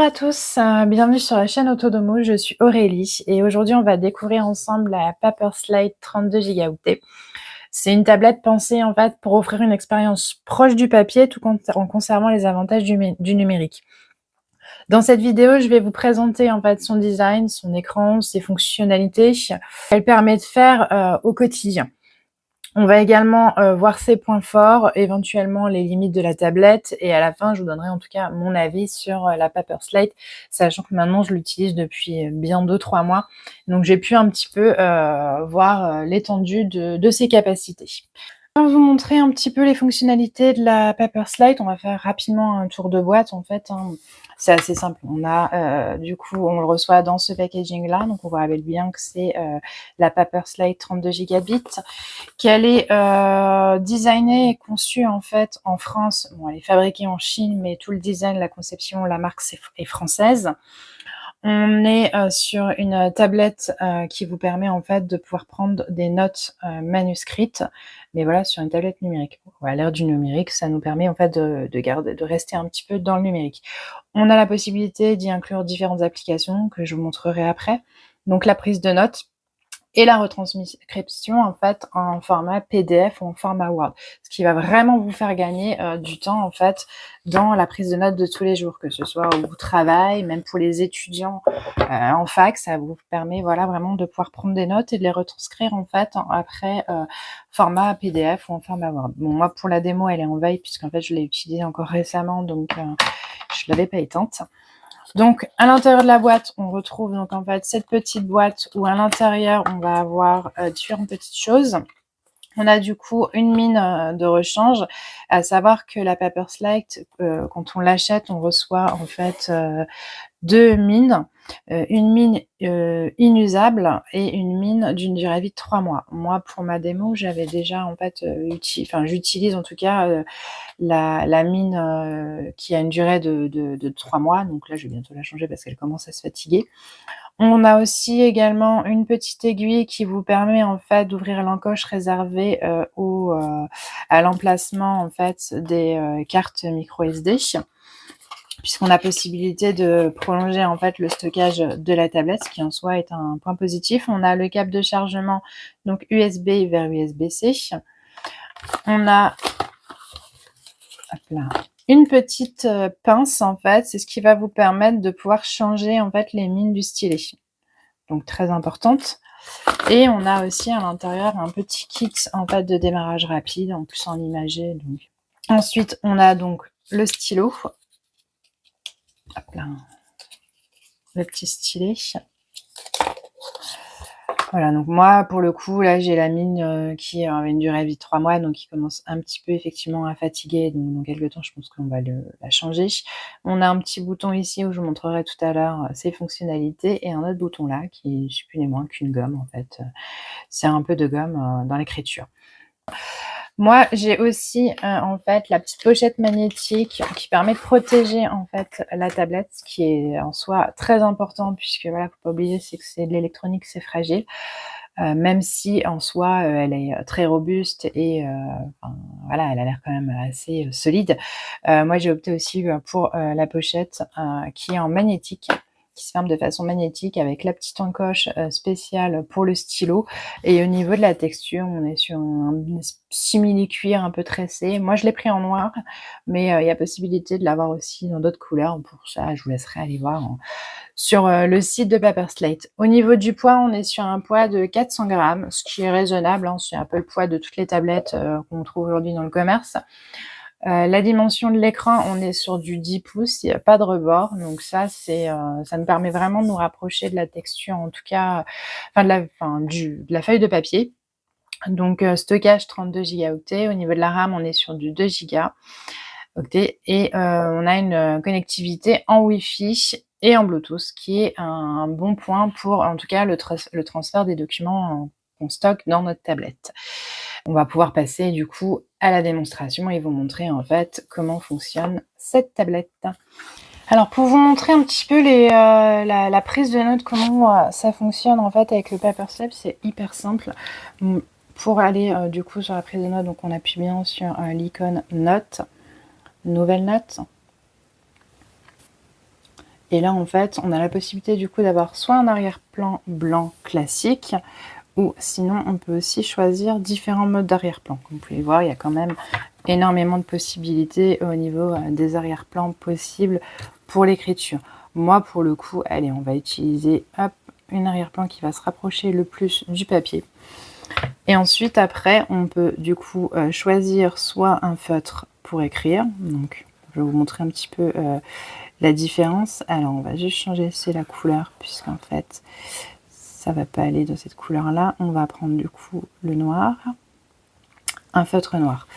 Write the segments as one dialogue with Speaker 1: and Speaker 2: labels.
Speaker 1: à tous, bienvenue sur la chaîne Autodomo, je suis Aurélie et aujourd'hui on va découvrir ensemble la Paperslate 32 gigaoctets. C'est une tablette pensée en fait pour offrir une expérience proche du papier tout en conservant les avantages du numérique. Dans cette vidéo, je vais vous présenter en fait son design, son écran, ses fonctionnalités qu'elle permet de faire au quotidien. On va également voir ses points forts, éventuellement les limites de la tablette et à la fin, je vous donnerai en tout cas mon avis sur la Paperslate, sachant que maintenant je l'utilise depuis bien 2-3 mois. Donc j'ai pu un petit peu voir l'étendue de ses capacités. Je vais vous montrer un petit peu les fonctionnalités de la Paperslate. On va faire rapidement un tour de boîte en fait, hein. C'est assez simple. On a du coup, on le reçoit dans ce packaging là, donc on voit bien que c'est la Paperslate 32 gigabits, qu'elle est designée et conçue en fait en France. Bon, elle est fabriquée en Chine, mais tout le design, la conception, la marque est française. On est sur une tablette qui vous permet en fait de pouvoir prendre des notes manuscrites, mais voilà, sur une tablette numérique. À l'ère du numérique, ça nous permet en fait de rester un petit peu dans le numérique. On a la possibilité d'y inclure différentes applications que je vous montrerai après. Donc la prise de notes et la retranscription en fait en format PDF ou en format Word. Ce qui va vraiment vous faire gagner du temps en fait dans la prise de notes de tous les jours, que ce soit au travail, même pour les étudiants en fac, ça vous permet voilà vraiment de pouvoir prendre des notes et de les retranscrire en fait après format PDF ou en format Word. Bon, moi pour la démo elle est en veille puisqu'en fait je l'ai utilisée encore récemment, donc je l'avais pas éteinte. Donc, à l'intérieur de la boîte, on retrouve donc en fait cette petite boîte où à l'intérieur, on va avoir différentes petites choses. On a du coup une mine de rechange, à savoir que la Paperslate, quand on l'achète, on reçoit en fait deux mines, une mine inusable et une mine d'une durée de vie de 3 mois. Moi, pour ma démo, j'avais déjà en fait j'utilise en tout cas la mine qui a une durée de 3 mois. Donc là, je vais bientôt la changer parce qu'elle commence à se fatiguer. On a aussi également une petite aiguille qui vous permet en fait d'ouvrir l'encoche réservée à l'emplacement en fait des cartes micro SD, puisqu'on a possibilité de prolonger en fait le stockage de la tablette, ce qui en soi est un point positif. On a le câble de chargement donc USB vers USB-C. On a une petite pince en fait, c'est ce qui va vous permettre de pouvoir changer en fait les mines du stylet. Donc très importante. Et on a aussi à l'intérieur un petit kit en fait de démarrage rapide, en plus en imagé. Donc. Ensuite, on a donc le stylo. Hop là. Le petit stylet. Voilà, donc moi, pour le coup, là, j'ai la mine qui avait une durée de vie de 3 mois, donc qui commence un petit peu effectivement à fatiguer. Donc dans quelques temps, je pense qu'on va la changer. On a un petit bouton ici où je vous montrerai tout à l'heure ses fonctionnalités et un autre bouton là qui est plus ni moins qu'une gomme en fait. C'est un peu de gomme dans l'écriture. Moi, j'ai aussi en fait la petite pochette magnétique qui permet de protéger en fait la tablette, ce qui est en soi très important puisque voilà, faut pas oublier c'est que c'est de l'électronique, c'est fragile. Même si en soi elle est très robuste et enfin, voilà, elle a l'air quand même assez solide. Moi, j'ai opté aussi pour la pochette qui est en magnétique, qui se ferme de façon magnétique avec la petite encoche spéciale pour le stylo. Et au niveau de la texture, on est sur un simili-cuir un peu tressé. Moi, je l'ai pris en noir, mais il y a possibilité de l'avoir aussi dans d'autres couleurs. Pour ça, je vous laisserai aller voir sur le site de Paperslate. Au niveau du poids, on est sur un poids de 400 grammes, ce qui est raisonnable, hein. C'est un peu le poids de toutes les tablettes qu'on trouve aujourd'hui dans le commerce. La dimension de l'écran, on est sur du 10 pouces, il n'y a pas de rebord, donc ça nous permet vraiment de nous rapprocher de la texture, en tout cas, de la feuille de papier. Donc stockage 32 gigaoctets, au niveau de la RAM, on est sur du 2 gigaoctets et on a une connectivité en Wi-Fi et en Bluetooth, qui est un bon point pour, en tout cas, le transfert des documents qu'on stocke dans notre tablette. On va pouvoir passer du coup à la démonstration et vous montrer en fait comment fonctionne cette tablette. Alors pour vous montrer un petit peu la prise de notes, comment ça fonctionne en fait avec le Paperslate, c'est hyper simple. Pour aller du coup sur la prise de notes, donc on appuie bien sur l'icône note, nouvelle note. Et là, en fait, on a la possibilité du coup d'avoir soit un arrière-plan blanc classique ou sinon on peut aussi choisir différents modes d'arrière-plan. Comme vous pouvez voir, il y a quand même énormément de possibilités au niveau des arrière-plans possibles pour l'écriture. Moi, pour le coup, allez, on va utiliser hop, une arrière-plan qui va se rapprocher le plus du papier. Et ensuite, après, on peut du coup choisir soit un feutre pour écrire. Donc, je vais vous montrer un petit peu la différence. Alors, on va juste changer ici la couleur, puisqu'en fait, ça va pas aller de cette couleur-là. On va prendre du coup le noir, un feutre noir.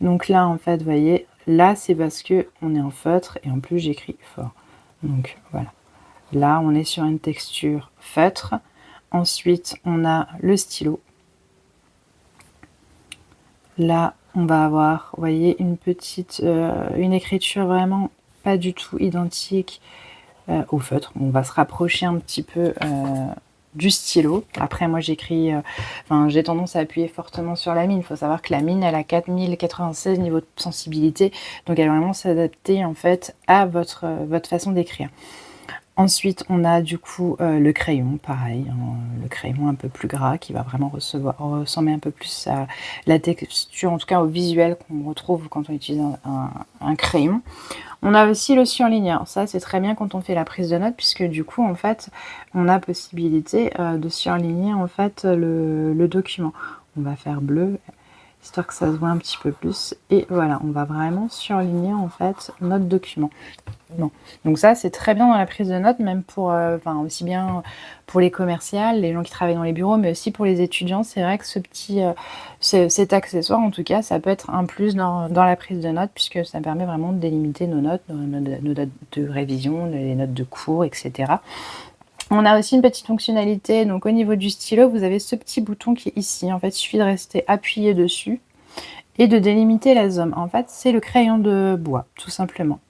Speaker 1: Donc là, en fait, vous voyez, là, c'est parce que on est en feutre et en plus, j'écris fort. Donc, voilà. Là, on est sur une texture feutre. Ensuite, on a le stylo. Là, on va avoir, vous voyez, une écriture vraiment pas du tout identique au feutre. On va se rapprocher un petit peu du stylo. Après, moi, j'écris, j'ai tendance à appuyer fortement sur la mine. Il faut savoir que la mine, elle a 4096 niveaux de sensibilité. Donc, elle va vraiment s'adapter, en fait, à votre façon d'écrire. Ensuite, on a du coup le crayon, pareil, hein, le crayon un peu plus gras qui va vraiment ressembler un peu plus à la texture, en tout cas au visuel qu'on retrouve quand on utilise un crayon. On a aussi le surligneur. Ça, c'est très bien quand on fait la prise de notes, puisque du coup, en fait, on a possibilité de surligner en fait le document. On va faire bleu, histoire que ça se voit un petit peu plus. Et voilà, on va vraiment surligner en fait notre document. Bon. Donc ça, c'est très bien dans la prise de notes, même pour, aussi bien pour les commerciales, les gens qui travaillent dans les bureaux, mais aussi pour les étudiants. C'est vrai que cet accessoire, en tout cas, ça peut être un plus dans la prise de notes, puisque ça permet vraiment de délimiter nos notes de révision, les notes de cours, etc. On a aussi une petite fonctionnalité, donc au niveau du stylo, vous avez ce petit bouton qui est ici. En fait, il suffit de rester appuyé dessus et de délimiter la zone. En fait, c'est le crayon de bois, tout simplement.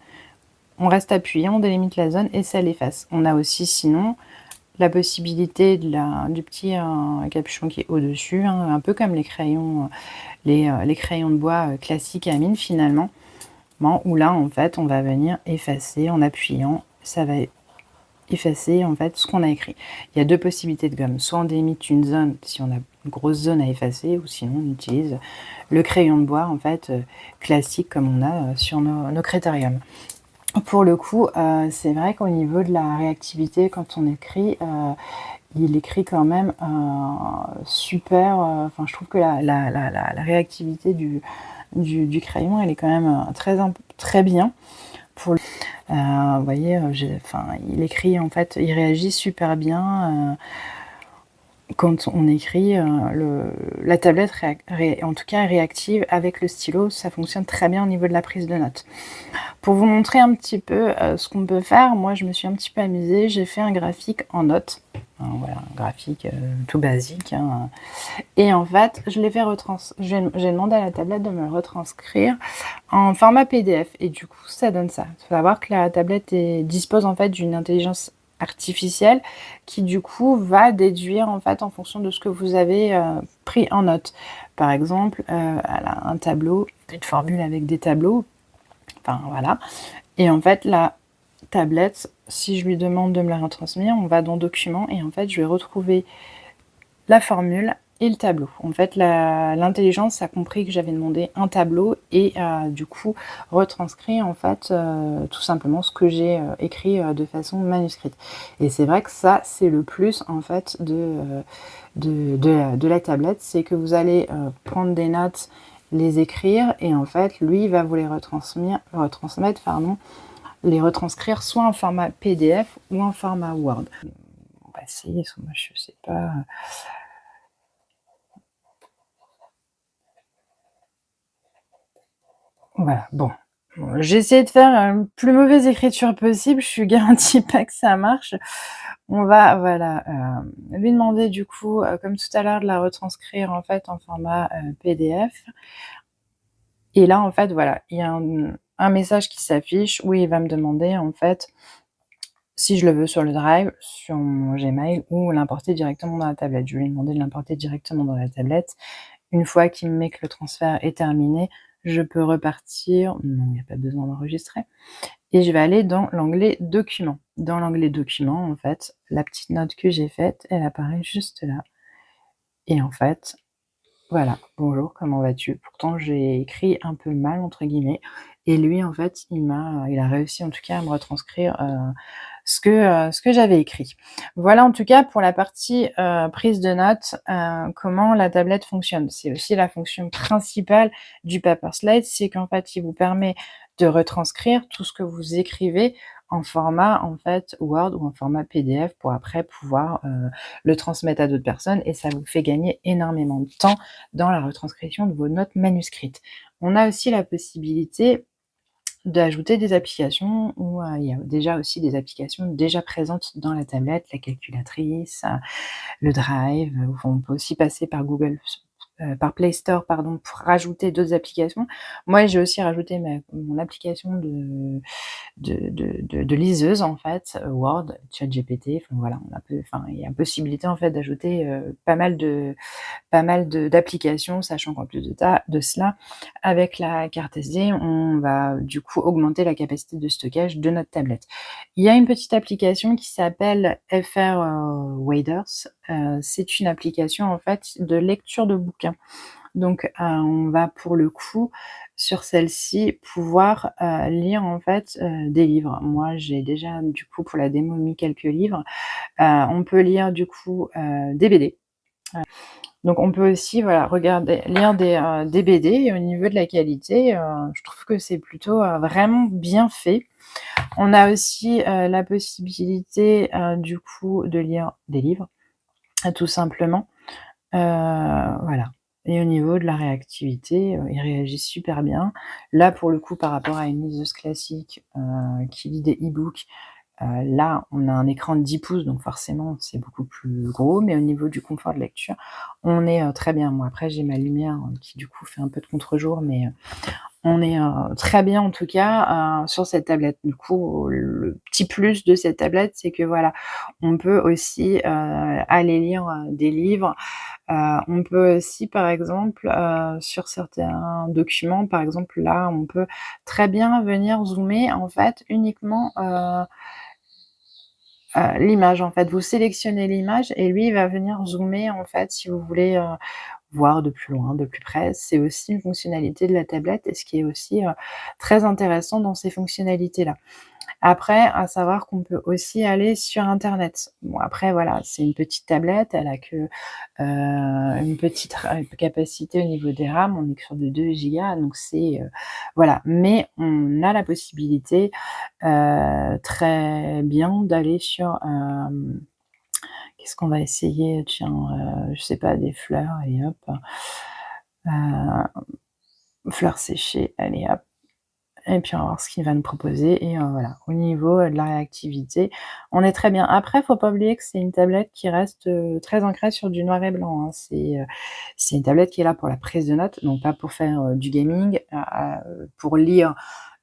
Speaker 1: On reste appuyé, on délimite la zone et ça l'efface. On a aussi sinon la possibilité du petit capuchon qui est au-dessus, hein, un peu comme les crayons de bois classiques à mine finalement, où là en fait on va venir effacer en appuyant, ça va effacer en fait ce qu'on a écrit. Il y a deux possibilités de gomme, soit on délimite une zone si on a une grosse zone à effacer, ou sinon on utilise le crayon de bois en fait classique comme on a sur nos critériums. Pour le coup, c'est vrai qu'au niveau de la réactivité, quand on écrit, il écrit quand même super. Je trouve que la réactivité du crayon, elle est quand même très bien. Vous voyez, il écrit en fait, il réagit super bien. Quand on écrit, la tablette en tout cas est réactive avec le stylo, ça fonctionne très bien au niveau de la prise de notes. Pour vous montrer un petit peu ce qu'on peut faire, moi je me suis un petit peu amusée, j'ai fait un graphique en notes. Voilà, un graphique tout basique. Hein. Et en fait, j'ai demandé à la tablette de me le retranscrire en format PDF. Et du coup, ça donne ça. Il faut savoir que la tablette dispose en fait d'une intelligence artificielle qui du coup va déduire en fait en fonction de ce que vous avez pris en note. Par exemple, elle a un tableau, une formule avec des tableaux. Voilà. Et en fait, la tablette, si je lui demande de me la retransmettre, on va dans Documents et en fait, je vais retrouver la formule et le tableau. En fait, l'intelligence a compris que j'avais demandé un tableau et du coup retranscrit en fait tout simplement ce que j'ai écrit de façon manuscrite. Et c'est vrai que ça, c'est le plus en fait de la tablette, c'est que vous allez prendre des notes, les écrire et en fait, lui va vous les les retranscrire soit en format PDF ou en format Word. On va essayer, parce que moi je sais pas. Voilà, bon. J'ai essayé de faire une plus mauvaise écriture possible, je suis garantie pas que ça marche. On va, voilà, lui demander du coup, comme tout à l'heure, de la retranscrire en fait en format PDF. Et là, en fait, voilà, il y a un message qui s'affiche où il va me demander en fait si je le veux sur le Drive, sur mon Gmail ou l'importer directement dans la tablette. Je vais lui demander de l'importer directement dans la tablette. Une fois qu'il me met que le transfert est terminé, je peux repartir. Non, il n'y a pas besoin d'enregistrer. Et je vais aller dans l'onglet Documents. dans l'onglet documents, en fait, la petite note que j'ai faite, elle apparaît juste là et en fait, voilà: «Bonjour, comment vas-tu?» Pourtant j'ai écrit un peu «mal» entre guillemets et lui en fait, il a réussi en tout cas à me retranscrire, ce que j'avais écrit. Voilà en tout cas pour la partie, prise de notes, comment la tablette fonctionne. C'est aussi la fonction principale du Paperslate, c'est qu'en fait, il vous permet de retranscrire tout ce que vous écrivez en format, en fait, Word ou en format PDF pour après pouvoir, le transmettre à d'autres personnes et ça vous fait gagner énormément de temps dans la retranscription de vos notes manuscrites. On a aussi la possibilité d'ajouter des applications où, il y a déjà aussi des applications déjà présentes dans la tablette, la calculatrice, le Drive, on peut aussi passer par par Play Store pardon, pour rajouter d'autres applications. Moi, j'ai aussi rajouté mon application de liseuse en fait, Word, ChatGPT, enfin voilà, il y a possibilité en fait d'ajouter, pas mal de d'applications, sachant qu'en plus de cela, avec la carte SD, on va du coup augmenter la capacité de stockage de notre tablette. Il y a une petite application qui s'appelle FR, Waders, c'est une application en fait de lecture de bouquins. Donc, on va pour le coup, sur celle-ci, pouvoir, lire en fait, des livres. Moi, j'ai déjà du coup pour la démo mis quelques livres. On peut lire du coup, des BD. Donc on peut aussi, voilà, lire des BD et au niveau de la qualité, je trouve que c'est plutôt, vraiment bien fait. On a aussi, la possibilité, du coup, de lire des livres, tout simplement. Voilà et au niveau de la réactivité, il réagit super bien. Là, pour le coup, par rapport à une liseuse classique, qui lit des e-books, là, on a un écran de 10 pouces, donc forcément, c'est beaucoup plus gros, mais au niveau du confort de lecture, on est, très bien. Moi, après, j'ai ma lumière, qui du coup fait un peu de contre-jour, mais, on est, très bien en tout cas, sur cette tablette. Du coup, le petit plus de cette tablette, c'est que voilà, on peut aussi, aller lire, des livres. On peut aussi par exemple, sur certains documents, par exemple là, on peut très bien venir zoomer en fait uniquement, l'image en fait. Vous sélectionnez l'image et lui il va venir zoomer en fait si vous voulez, voir de plus loin, de plus près. C'est aussi une fonctionnalité de la tablette et ce qui est aussi, très intéressant dans ces fonctionnalités-là. Après, à savoir qu'on peut aussi aller sur internet. Bon après voilà, c'est une petite tablette, elle a que, une petite ra capacité au niveau des RAM, on est que sur de 2 gigas donc c'est, voilà. Mais on a la possibilité, très bien d'aller sur, qu'est-ce qu'on va essayer? Tiens, je sais pas, des fleurs, allez hop, fleurs séchées, allez hop et puis on va voir ce qu'il va nous proposer et voilà. Au niveau, de la réactivité, on est très bien. Après, faut pas oublier que c'est une tablette qui reste, très ancrée sur du noir et blanc, hein. C'est une tablette qui est là pour la prise de notes, donc pas pour faire, du gaming, pour lire,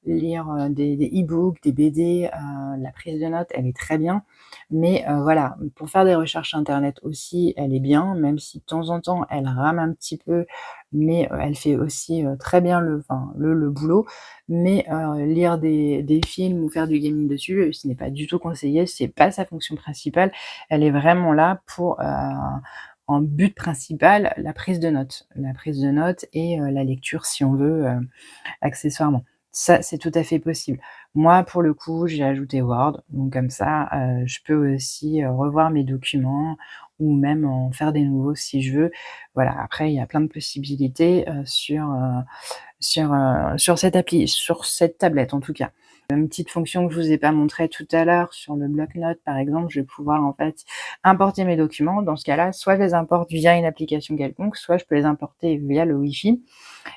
Speaker 1: des e-books, des BD, la prise de notes, elle est très bien. Mais, voilà, pour faire des recherches internet aussi, elle est bien, même si de temps en temps elle rame un petit peu, mais, elle fait aussi, très bien le boulot. Mais, lire des films ou faire du gaming dessus, ce n'est pas du tout conseillé, c'est pas sa fonction principale. Elle est vraiment là pour, en but principal, la prise de notes. La prise de notes et la lecture si on veut, accessoirement. Ça, c'est tout à fait possible. Moi, pour le coup, j'ai ajouté Word, donc comme ça, je peux aussi, revoir mes documents ou même en faire des nouveaux si je veux. Voilà, après il y a plein de possibilités, sur cette tablette en tout cas. Une petite fonction que je vous ai pas montrée tout à l'heure sur le bloc-notes par exemple, je vais pouvoir en fait importer mes documents. Dans ce cas-là, soit je les importe via une application quelconque, soit je peux les importer via le Wi-Fi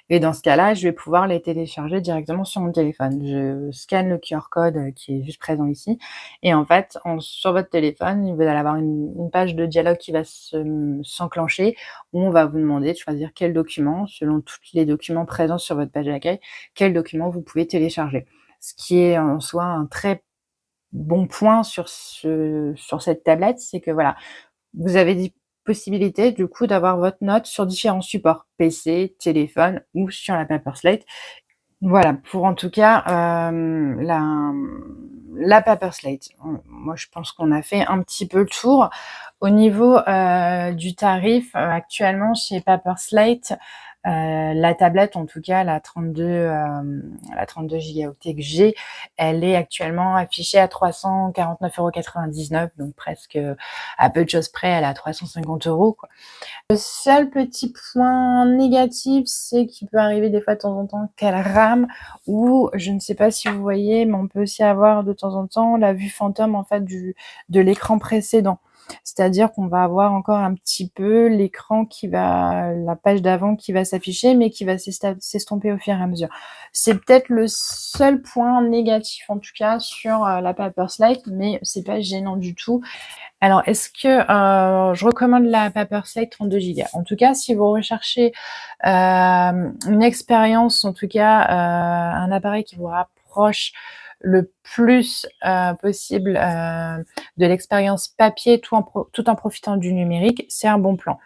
Speaker 1: et dans ce cas-là, je vais pouvoir les télécharger directement sur mon téléphone. Je scanne le QR code, qui est juste présent ici et en fait, sur votre téléphone, vous allez avoir une page de dialogue qui va s'enclencher où on va vous demander de choisir quel document, selon tous les documents présents sur votre page d'accueil, quel document vous pouvez télécharger. Ce qui est en soi un très bon point sur cette tablette, c'est que voilà, vous avez des possibilités du coup d'avoir votre note sur différents supports, PC, téléphone ou sur la Paperslate. Voilà, pour en tout cas, la Paper Slate, moi je pense qu'on a fait un petit peu le tour. Au niveau, du tarif, actuellement chez Paper Slate, la tablette, en tout cas la 32 gigaoctets que j'ai, elle est actuellement affichée à 349,99 €, donc presque, à peu de choses près, elle est à 350 € quoi. Le seul petit point négatif, c'est qu'il peut arriver des fois de temps en temps qu'elle rame ou je ne sais pas si vous voyez, mais on peut aussi avoir de temps en temps la vue fantôme en fait de l'écran précédent. C'est-à-dire qu'on va avoir encore un petit peu l'écran la page d'avant qui va s'afficher, mais qui va s'estomper au fur et à mesure. C'est peut-être le seul point négatif en tout cas sur, la Paper Slate, mais c'est pas gênant du tout. Alors, est-ce que, je recommande la Paper Slate 32 gigas? En tout cas, si vous recherchez, une expérience, en tout cas, un appareil qui vous rapproche le plus, possible, de l'expérience papier tout en profitant du numérique, c'est un bon plan.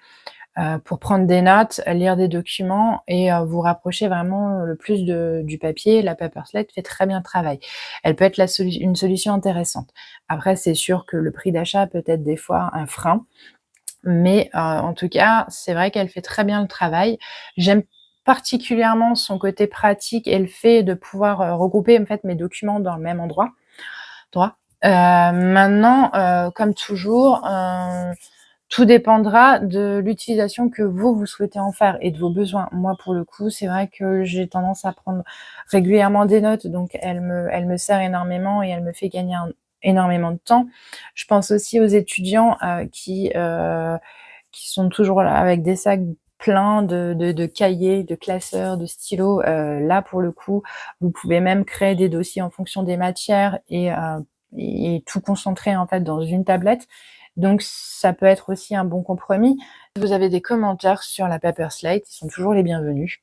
Speaker 1: Pour prendre des notes, lire des documents et vous rapprocher vraiment le plus du papier. La Paper Slate fait très bien le travail. Elle peut être une solution intéressante. Après, c'est sûr que le prix d'achat peut être des fois un frein, mais en tout cas, c'est vrai qu'elle fait très bien le travail. J'aime particulièrement son côté pratique et le fait de pouvoir, regrouper en fait mes documents dans le même endroit. Maintenant, comme toujours, tout dépendra de l'utilisation que vous souhaitez en faire et de vos besoins. Moi, pour le coup, c'est vrai que j'ai tendance à prendre régulièrement des notes, donc elle me sert énormément et elle me fait gagner énormément de temps. Je pense aussi aux étudiants, qui sont toujours là avec des sacs pleins de cahiers, de classeurs, de stylos. Là, pour le coup, vous pouvez même créer des dossiers en fonction des matières et tout concentrer, en fait, dans une tablette. Donc ça peut être aussi un bon compromis. Si vous avez des commentaires sur la Paper Slate, ils sont toujours les bienvenus.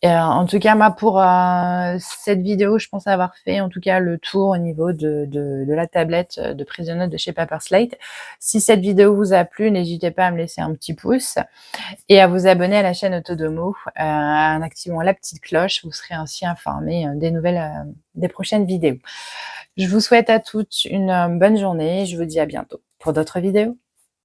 Speaker 1: Et en tout cas, moi, pour cette vidéo, je pense avoir fait, en tout cas, le tour au niveau de la tablette de prise de notes de chez Paper Slate. Si cette vidéo vous a plu, n'hésitez pas à me laisser un petit pouce et à vous abonner à la chaîne Autodomo, en activant la petite cloche. Vous serez ainsi informés, des prochaines vidéos. Je vous souhaite à toutes une bonne journée et je vous dis à bientôt pour d'autres vidéos.